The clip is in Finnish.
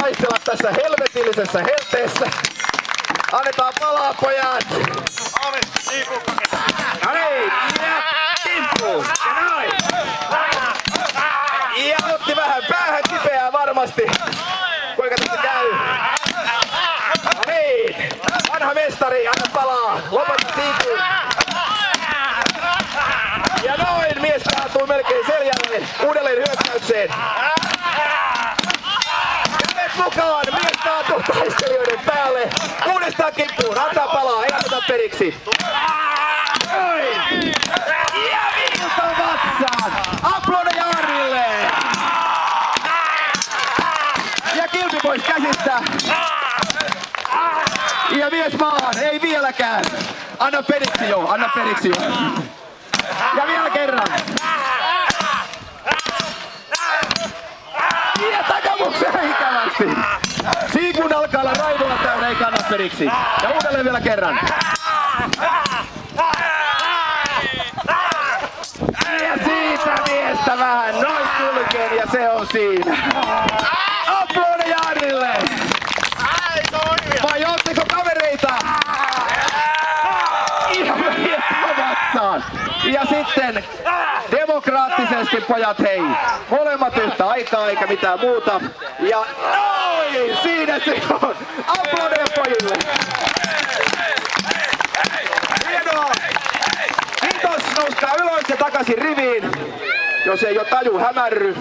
taistella tässä helvetillisessä helteessä. Annetaan palaa, pojat! No niin, ja timppu! Ja noin! Ja otti vähän päähän kipeää varmasti. Kuinka tässä käy? No niin! Vanha mestari, anna palaa! Lopeta siikuun! Ja noin! Mies kaatui melkein seljalle uudelleen hyökkäykseen. Ja menet mukaan! Mies kaatuu taistelijoiden päälle! Uudestaan kimppuun! Antaa palaa! Ei anneta periksi! Noin! Ja Vilta vatsaan! Aplodeja Arnille! Ja kilpi pois käsistä! Ja mies maahan! Ei vieläkään! Anna periksi jo! Anna periksi jo! Ja vielä kerran! Ja takamukseen ikävästi! Siikun alkaa olla raivoa täynnä, ei kanna periksi! Ja uudelleen vielä kerran! Ja siitä miestä vähän noin kulkeen ja se on siinä! Aplodeja Arnille! Vai ootteko kavereita? Ihan vatsaan! Ja sitten demokraattisesti pojat hei! Molemmat yhtä aikaa eikä mitään muuta. Ja noin! Siinä se on! Aplodeja pojille! Hienoa! Kiitos! Nouskaa ylös ja takaisin riviin, jos ei jo taju hämärry.